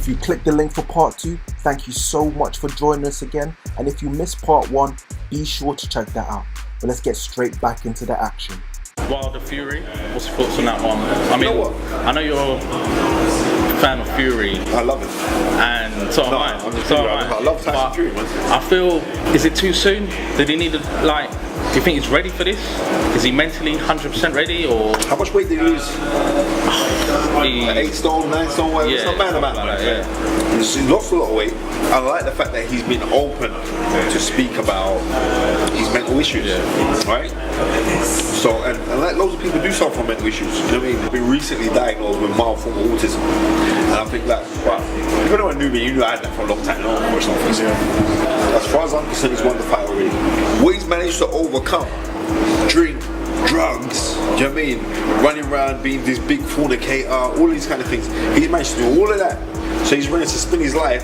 If you click the link for part 2, thank you so much for joining us again. And if you missed part 1, be sure to check that out. But let's get straight back into the action. Wilder Fury, what's your thoughts on that one? I mean, I know you're a fan of Fury. I love it. And so am I. I love Tyson Fury, man. I feel, is it too soon? Did he need to, like, do you think he's ready for this? Is he mentally 100% ready, or? How much weight did he lose? 8 stone, 9 stone, whatever. It's not bad about that. He lost a lot of weight. I like the fact that he's been open to speak about his mental issues, right? So, and like loads of people do suffer from mental issues. You know what I mean? I've been recently diagnosed with mild form of autism, and I think that, wow, if anyone knew me, you knew I had that for a long time. As far as I'm concerned, he's won the fight already. What he's managed to overcome: drink, drugs, do you know what I mean? Running around being this big fornicator, all these kind of things. He's managed to do all of that. So he's ready to spend his life.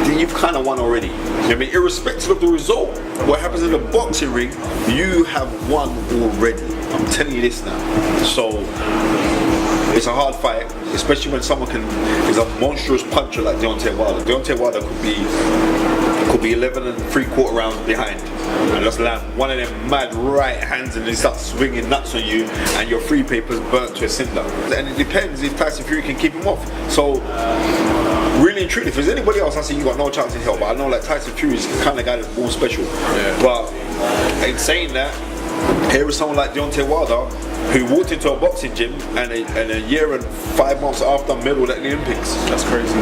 Then you've kind of won already. You know what I mean? Irrespective of the result, what happens in the boxing ring, you have won already. I'm telling you this now. So it's a hard fight, especially when someone is a monstrous puncher like Deontay Wilder. Deontay Wilder could be 11 3/4 rounds behind and just land one of them mad right hands and then start swinging nuts on you and your free paper's burnt to a cinder. And it depends if Tyson Fury can keep him off. So really and truly, if there's anybody else, I say you got no chance in hell. But I know like Tyson Fury is the kind of guy that's more special. But in saying that, here is someone like Deontay Wilder who walked into a boxing gym and a year and 5 months after medaled at the Olympics. That's crazy.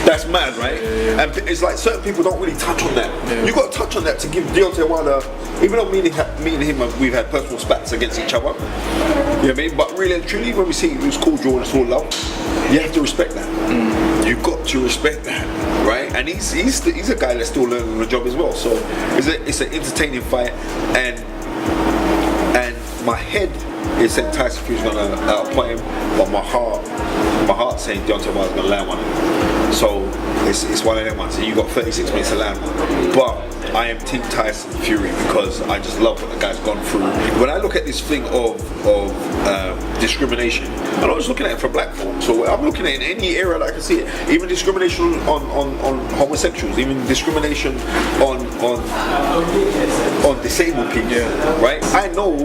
That's mad, right? And it's like certain people don't really touch on that. You got to touch on that to give Deontay Wilder, even though me and him, we've had personal spats against each other. You know what I mean? But really and truly, when we see it was cordial and it's all love, you have to respect that. You've got to respect that, right? And he's a guy that's still learning on the job as well. So it's an entertaining fight, and my head is saying Tyson Fury's gonna outplay him, but my heart's saying Deontay Wilder's gonna land one. So it's one of them ones. You got 36 minutes to land one. But I am Team Tyson Fury because I just love what the guy's gone through. When I look at this thing of discrimination, I'm not just looking at it for black folk. So I'm looking at it in any area that I can see it. Even discrimination on homosexuals, even discrimination on disabled people, right? I know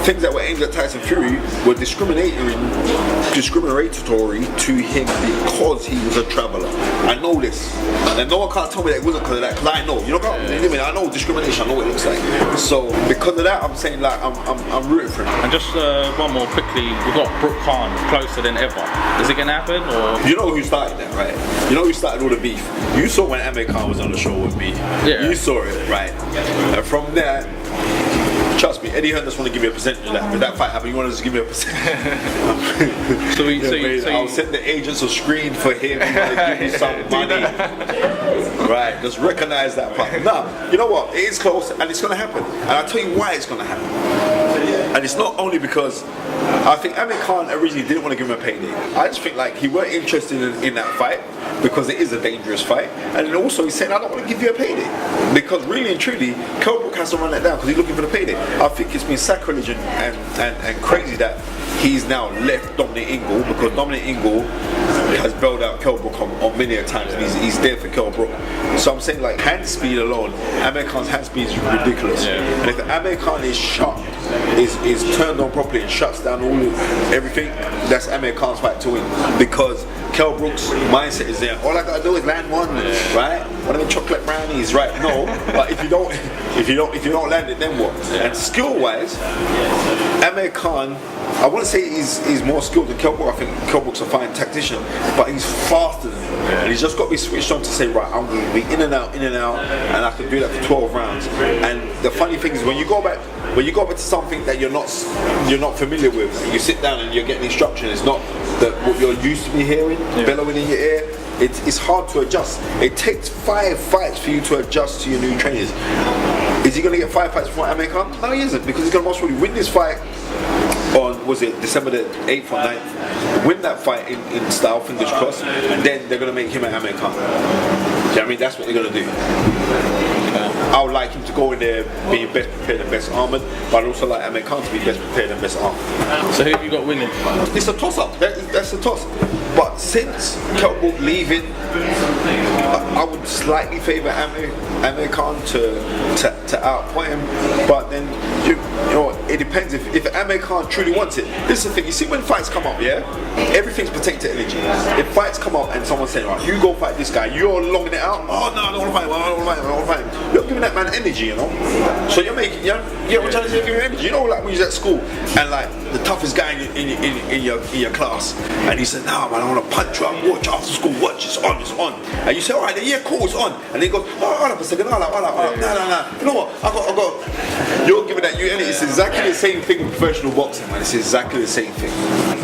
things that were aimed at Tyson Fury were discriminatory to him because he was a traveller. I know this, and no one can't tell me that it wasn't because of that. Because I know, you know, I know discrimination. I know what it looks like. So because of that, I'm saying like I'm rooting for him. And just one more quickly, we've got Brook closer than ever. Is it gonna happen, or? You know who started that, right? You know who started all the beef. You saw when MTK was on the show with me. Yeah. You saw it, right? And from there, trust me, Eddie Hearn just want to give me a percentage of that. If that fight happened, you want to just give me a percentage. I'll send the agents a screen for him to give me some money. Right, just recognize that part. Nah, you know what? It is close and it's going to happen. And I'll tell you why it's going to happen. And it's not only because I think Amir Khan originally didn't want to give him a payday. I just think like he weren't interested in that fight because it is a dangerous fight. And then also he's saying, I don't want to give you a payday. Because really and truly, Brook has to run that down because he's looking for the payday. I think it's been sacrilege and crazy that he's now left Dominic Ingle, because Dominic Ingle has bailed out Brook on many a times, and he's there for Brook. So I'm saying like hand speed alone, Amir Khan's hand speed is ridiculous. And if Amir Khan is shut, is turned on properly and shuts down everything, that's Amir Khan's fight to win, because Brook's mindset is there. All I gotta do is land one, right? One of them chocolate brownies, right? No, but if you don't land it, then what? And skill-wise, Amir Khan, I wouldn't say he's more skilled than Brook. I think Brook's a fine tactician, but he's faster than him. And he's just got to be switched on to say, right, I'm going to be in and out, and I can do that for 12 rounds. And the funny thing is, when you go back to something that you're not familiar with, and you sit down and you're getting instruction, it's not what you're used to be hearing, bellowing in your ear. It's hard to adjust. It takes 5 fights for you to adjust to your new trainers. Is he going to get 5 fights before Amir Khan? No, he isn't, because he's going to most probably win this fight on, was it December the 8th or 9th? Win that fight in style, fingers crossed, and then they're going to make him an Amir Khan. Do you know what I mean? That's what they're going to do. I would like him to go in there being best prepared and best armoured, but I'd also like Amir Khan to be best prepared and best armed. So who have you got winning? It's a toss-up. That's a toss. But since Kell Brook leaving, I would slightly favour Amir Khan to outpoint him. But then you know it depends if Amir Khan truly wants it. This is the thing. You see, when fights come up, yeah, everything's protected energy. If fights come up and someone's saying, right, you go fight this guy, you're longing it out. Oh no, I don't want to fight him. I don't want to fight him. You're giving that man energy, you know. So you're making, we're trying to say give him energy. You know, like when you're at school and like the toughest guy in your class, and he said, "Nah, man, I want to punch you. I'm watch after school. Watch, it's on." And you say, "All right, then, yeah, cool, it's on." And then he goes, "Oh, hold up a second, hold up. Nah. You know what? I got. You're giving that you energy. It's exactly the same thing with professional boxing, man. It's exactly the same thing.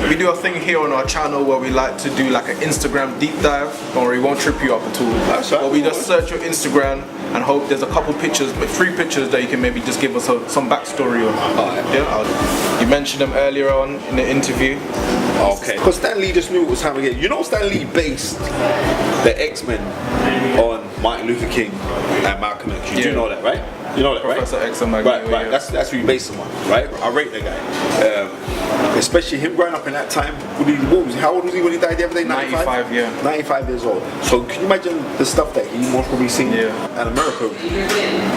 We do a thing here on our channel where we like to do like an Instagram deep dive. Don't worry, we won't trip you up at all. That's right. But we just search your Instagram and hope there's a couple pictures, but 3 pictures that you can maybe just give us some backstory on. Yeah. You mentioned them earlier on in the interview. Okay. Because Stan Lee just knew it was time again. You know, Stan Lee based the X-Men on Martin Luther King and Malcolm X. You do know that, right? You know that, right? Professor X and Magneto. Right. Yeah. That's who you based him on, right? I rate the guy. Especially him growing up in that time. How old was he when he died the other day? 95, yeah. 95 years old. So can you imagine the stuff that he most probably seen? Yeah. And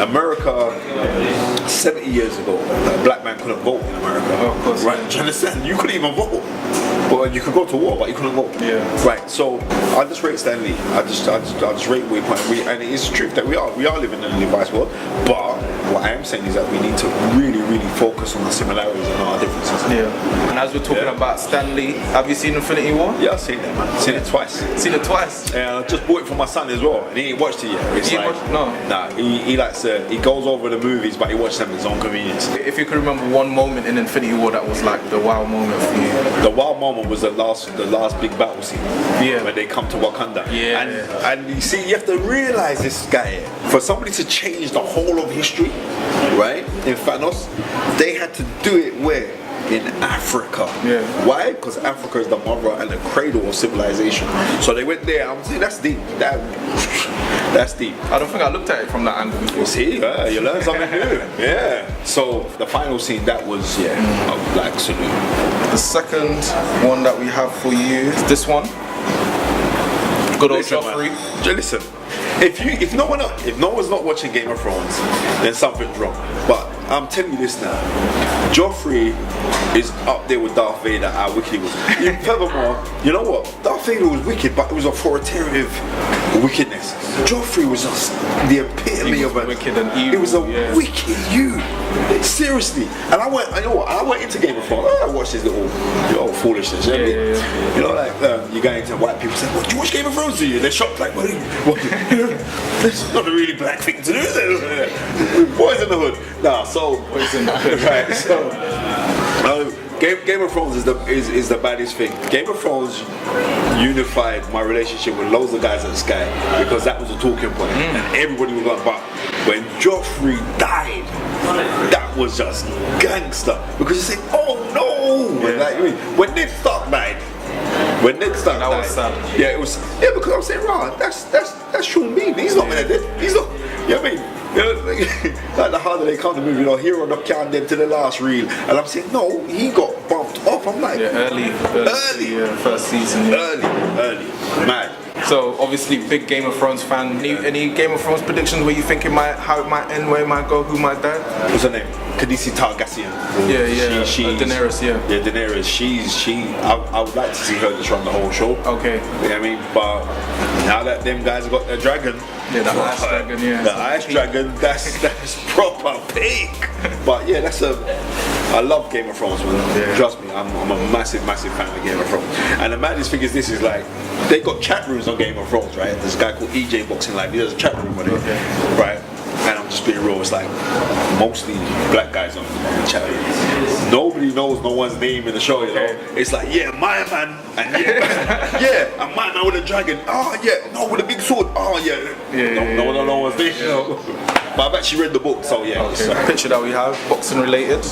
America 70 years ago, a black man couldn't vote in America. Oh, of course. Right? Do you understand? You couldn't even vote. Well, you could go to war, but you couldn't vote. Yeah. Right. So I just rate Stan Lee. I just rate Waypoint. And it is the truth that we are living in a device world. But what I am saying is that we need to really focus on the similarities and not our differences. Yeah. And as we're talking about Stan Lee, have you seen Infinity War? Yeah, I've seen it, man. Seen it twice. Seen it twice? And I just bought it for my son as well, and he ain't watched it yet. It's No. Nah, he likes to. He goes over the movies, but he watches them at his own convenience. If you could remember one moment in Infinity War that was like the wow moment for you. The wow moment was the last big battle scene. Yeah. When they come to Wakanda. Yeah. And you see, you have to realize this guy. For somebody to change the whole of history, right? In Thanos, they had to do it where? In Africa. Yeah. Why? Because Africa is the mother and the cradle of civilization. So they went there. I'm saying that's deep. That's deep. I don't think I looked at it from that angle before. See, you learn something new. Yeah. So the final scene, that was a black salute. The second one that we have for you is this one. Good old Joffrey. Listen, if no one's not watching Game of Thrones, then something's wrong. But I'm telling you this now, Joffrey is up there with Darth Vader, how wicked he was. Furthermore, you know what? Darth Vader was wicked, but it was authoritative wickedness. Joffrey was just the epitome of a wicked and evil. It was a wicked youth. Seriously. And I went into Game of Thrones. I watched this little foolishness. You know what I mean? Yeah. You know, like you go into white people say, "What, do you watch Game of Thrones? Do you?" They're shocked, like, "What? That's not a really black thing to do, is it? Boys in the hood." Nah, so right, so Game of Thrones is the baddest thing. Game of Thrones unified my relationship with loads of guys at S.C.R.E.E.N because that was a talking point, and everybody was like, but when Joffrey died, that was just gangster because you say, "Oh no!" Yeah. Like, when Ned Stark died. When Ned Stark died, was sad. Yeah, it was. Yeah, because I'm saying, right, that's Sean Bean. He's not gonna dead. He's not. You know what I mean? You know, like the harder they come to move, hero not count them to the last reel. And I'm saying, no, he got bumped off. I'm like, early. First season. Yeah. Early, mad. So obviously, big Game of Thrones fan. Any Game of Thrones predictions where you think how it might end, where it might go, who might die? What's her name? Khaleesi Targaryen. Yeah. Daenerys. Yeah. Yeah, Daenerys. I would like to see her just run the whole show. Okay. You know what I mean? But now that them guys have got their dragon. Yeah, the ice dragon. Yeah. The ice dragon. That's proper peak. But yeah, I love Game of Thrones, man. Yeah. Trust me, I'm a massive fan of Game of Thrones. And the maddest thing is, this is like, they got chat rooms on Game of Thrones, right? There's a guy called EJ Boxing Live. He has a chat room on it, right? And I'm just being real. It's like mostly black guys on the chat room. Nobody knows no one's name in the show, you know. It's like, yeah, my man, and yeah, and my man with a dragon. Oh yeah, no, with a big sword. Oh yeah, no one knows one's name, you know. But I've actually read the book, so yeah. Okay. Picture that we have, boxing related.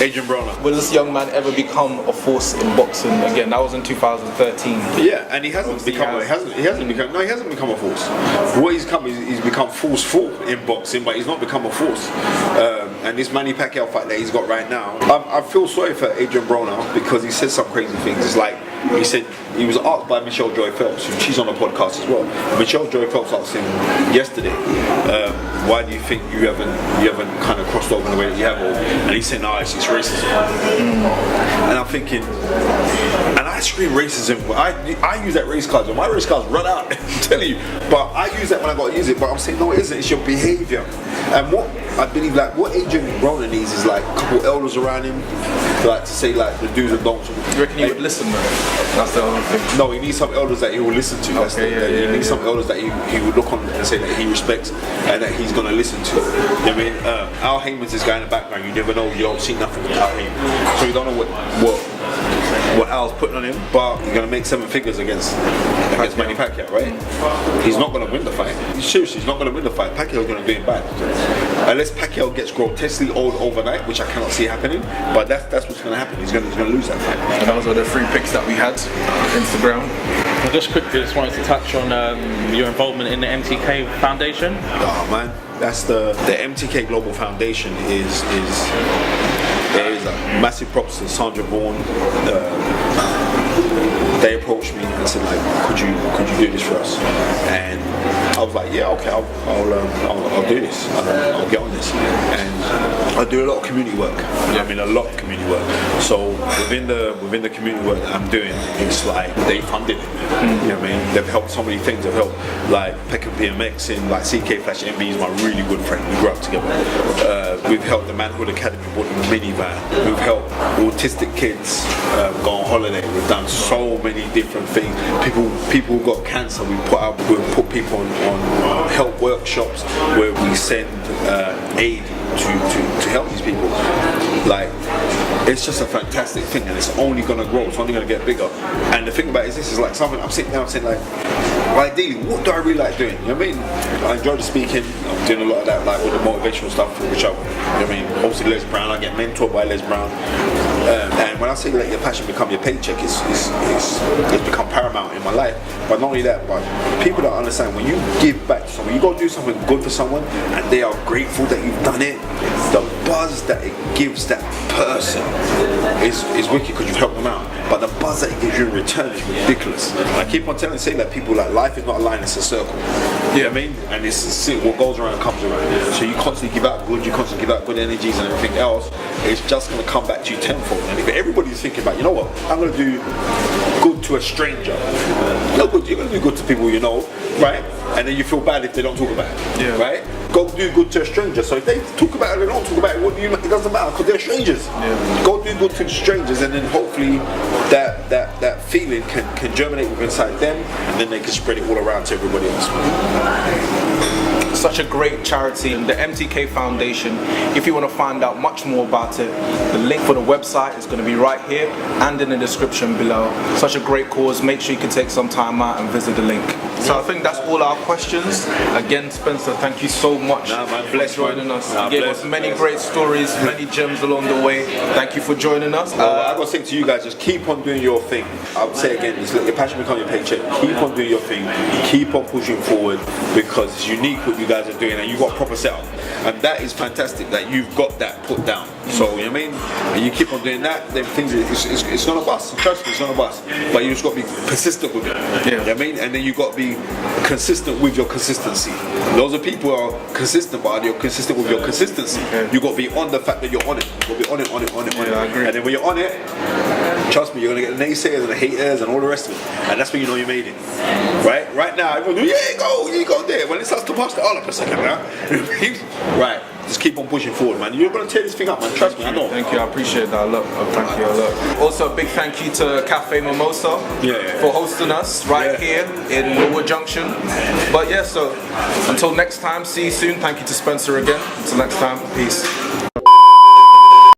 Adrien Broner. Will this young man ever become a force in boxing again? That was in 2013. Yeah, and he hasn't become a force. What he's become forceful in boxing, but he's not become a force. And this Manny Pacquiao fight that he's got right now, I feel sorry for Adrien Broner because he said some crazy things. It's like, he said he was asked by Michelle Joy Phelps, and she's on the podcast as well. Michelle Joy Phelps asked him yesterday, why do you think you haven't kind of crossed over in the way that you have? And he said, no, it's racism. And I'm thinking, and I scream racism. I use that race card. When my race cards run out, I'm telling you. But I use that when I got to use it. But I'm saying, no, it isn't. It's your behaviour. And what I believe, like, what Adrien Broner needs is like a couple elders around him, like to say like the do's and don'ts. You reckon he would listen, man? That's the only thing. No, he needs some elders that he will listen to. He needs some elders that he would look on and say that he respects and that he's going to listen to. You know what I mean? Al Heyman's this guy in the background. You never know. You don't see nothing with Al Heyman, so you don't know what Al's putting on him, but he's going to make 7 figures against Manny Pacquiao, right? He's not going to win the fight. Seriously, he's not going to win the fight. Pacquiao's going to do him bad. Unless Pacquiao gets grotesquely old overnight, which I cannot see happening, but that's what's going to happen. He's going to lose that fight. And those are the 3 picks that we had on Instagram. I just quickly wanted to touch on your involvement in the MTK Foundation. Oh man, that's the MTK Global Foundation is a massive props to Sandra Vaughan. They approached me and said like, could you do this for us? And I was like, yeah, okay, I'll do this. I'll get on this. And I do a lot of community work. I mean, a lot of community work. So within the community work that I'm doing, it's like they funded it. You know what I mean? They've helped so many things. They've helped like Peckham BMX and like CK Flash MB is my really good friend. We grew up together. We've helped the Manhood Academy bought them a minivan. We've helped autistic kids go on holiday. We've done so many different things. People who got cancer, we put people on help workshops where we send aid to help these people. Like, it's just a fantastic thing, and it's only gonna grow. It's only gonna get bigger. And the thing about it is, this is like something I'm sitting down saying like, ideally, what do I really like doing? You know what I mean? I enjoy the speaking. I'm doing a lot of that, like with the motivational stuff, which I, you know what I mean? Obviously, Les Brown. I get mentored by Les Brown. And when I say let your passion become your paycheck, it's become paramount in my life. But not only that, but people don't understand, when you give back to someone, you go do something good for someone, and they are grateful that you've done it. The buzz that it gives that person is wicked because you've helped them out. But the buzz that it gives you in return is ridiculous. I keep on saying that people, like, life is not a line, it's a circle. You know what I mean? And it's what goes around comes around. So you constantly give out good, you constantly give out good energies and everything else. It's just going to come back to you tenfold. And if everybody's thinking about, you know what, I'm going to do good to a stranger. You're going to do good to people you know, right? And then you feel bad if they don't talk about it, right? Go do good to a stranger. So if they talk about it or they don't talk about it, it doesn't matter because they're strangers. Yeah. Go do good to strangers, and then hopefully that feeling can germinate within inside them, and then they can spread it all around to everybody else. Such a great charity, the MTK Foundation. If you want to find out much more about it, the link for the website is going to be right here and in the description below. Such a great cause. Make sure you can take some time out and visit the link. So I think that's all our questions. Again, Spencer, thank you so much for joining us. You gave us many great stories, many gems along the way. Thank you for joining us. I've got to say to you guys, just keep on doing your thing. I would say again, just let your passion become your paycheck. Keep on doing your thing. Keep on pushing forward, because it's unique what you guys are doing, and you've got a proper setup. And that is fantastic that you've got that put down. So, you know what I mean? And you keep on doing that, then things, it's going to bust. Trust me, it's going to bust. But you just got to be persistent with it. Yeah. You know what I mean? And then you got to be consistent with your consistency. Those are people who are consistent, but you're consistent with your consistency. You got to be on the fact that you're on it. You got to be on it. I agree. And then when you're on it, trust me, you're going to get the naysayers and the haters and all the rest of it. And that's when you know you made it. Right now, everyone goes, you go there. When it starts to bust, all up a second now. Right. Just keep on pushing forward, man. You're going to tear this thing up, man. Trust me, I know. Thank you, I appreciate that a lot. Thank you a lot. Also, a big thank you to Cafe Mimosa for hosting us here in Norwood Junction. But yeah, so until next time, see you soon. Thank you to Spencer again. Until next time, peace.